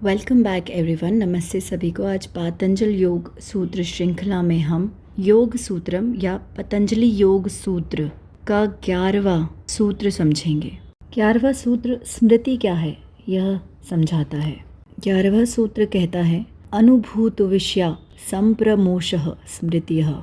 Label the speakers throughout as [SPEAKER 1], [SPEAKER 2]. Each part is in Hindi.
[SPEAKER 1] Welcome back everyone. नमस्ते सभी को। आज पतंजलि योग सूत्र श्रृंखला में हम योग सूत्रम या पतंजलि योग सूत्र का 11वां सूत्र समझेंगे। 11वां सूत्र स्मृति क्या है यह समझाता है। 11वां सूत्र कहता है अनुभूत विषया संप्रमोषः स्मृतिः।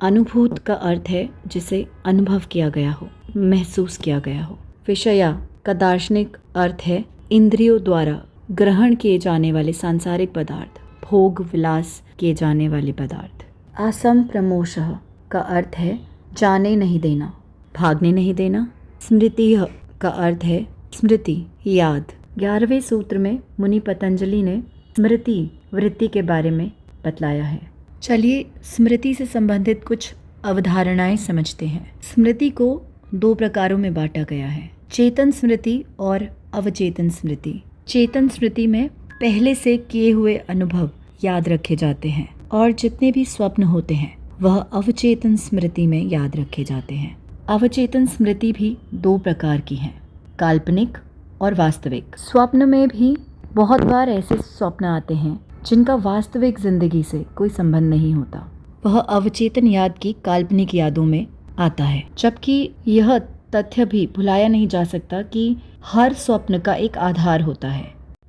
[SPEAKER 1] अनुभूत का अर्थ है जिसे अनुभव किया गया हो, महसूस किया गया हो। विषया का दार्शनिक अर्थ है इंद्रियों द्वारा ग्रहण किए जाने वाले सांसारिक पदार्थ, भोग विलास किए जाने वाले पदार्थ। असंप्रमोषः का अर्थ है जाने नहीं देना, भागने नहीं देना। स्मृति का अर्थ है स्मृति, याद। 11वें सूत्र में मुनि पतंजलि ने स्मृति वृत्ति के बारे में बतलाया है। चलिए स्मृति से संबंधित कुछ अवधारणाएं समझते हैं। स्मृति को 2 प्रकारों में बांटा गया है, चेतन स्मृति और अवचेतन स्मृति। चेतन स्मृति में पहले से किए हुए अनुभव याद रखे जाते हैं और जितने भी स्वप्न होते हैं वह अवचेतन स्मृति में याद रखे जाते हैं। अवचेतन स्मृति भी 2 प्रकार की हैं, काल्पनिक और वास्तविक। स्वप्न में भी बहुत बार ऐसे स्वप्न आते हैं जिनका वास्तविक जिंदगी से कोई संबंध नहीं होता, वह अवचेतन याद की काल्पनिक यादों में आता है। जबकि यह तथ्य भी भुलाया नहीं जा सकता कि हर स्वप्न का एक आधार होता है।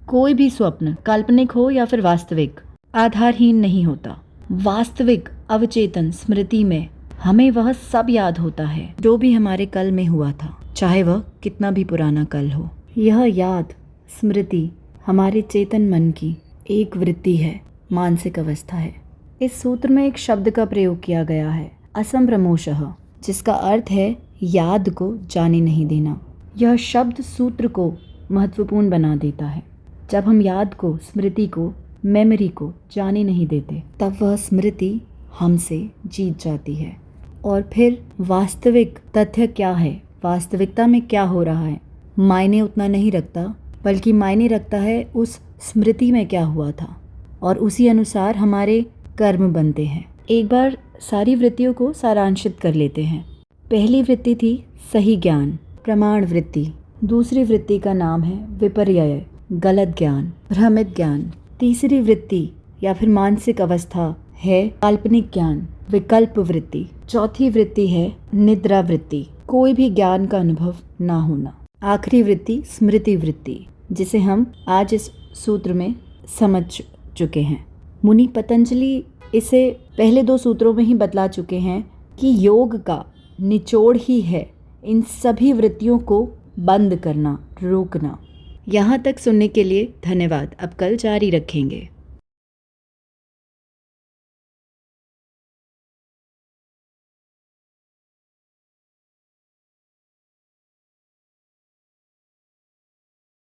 [SPEAKER 1] कोई भी स्वप्न काल्पनिक हो या फिर वास्तविक आधारहीन नहीं होता। वास्तविक अवचेतन स्मृति में हमें वह सब याद होता है जो भी हमारे कल में हुआ था, चाहे वह कितना भी पुराना कल हो। यह याद स्मृति हमारे चेतन मन की एक वृत्ति है, मानसिक अवस्था है। इस सूत्र में एक शब्द का प्रयोग किया गया है, असंप्रमोषः, जिसका अर्थ है याद को जाने नहीं देना। यह शब्द सूत्र को महत्वपूर्ण बना देता है। जब हम याद को, स्मृति को, मेमोरी को जाने नहीं देते तब वह स्मृति हमसे जीत जाती है। और फिर वास्तविक तथ्य क्या है, वास्तविकता में क्या हो रहा है, मायने उतना नहीं रखता, बल्कि मायने रखता है उस स्मृति में क्या हुआ था और उसी अनुसार हमारे कर्म बनते हैं। एक बार सारी वृत्तियों को सारांशित कर लेते हैं। पहली वृत्ति थी सही ज्ञान, प्रमाण वृत्ति। दूसरी वृत्ति का नाम है विपर्यय, गलत ज्ञान, भ्रमित ज्ञान। तीसरी वृत्ति या फिर मानसिक अवस्था है काल्पनिक ज्ञान, विकल्प वृत्ति। चौथी वृत्ति है निद्रा वृत्ति, कोई भी ज्ञान का अनुभव ना होना। आखिरी वृत्ति स्मृति वृत्ति, जिसे हम आज इस सूत्र में समझ चुके हैं। मुनि पतंजलि इसे पहले 2 सूत्रों में ही बतला चुके हैं कि योग का निचोड़ ही है इन सभी वृत्तियों को बंद करना, रोकना। यहाँ तक सुनने के लिए धन्यवाद। अब कल जारी रखेंगे।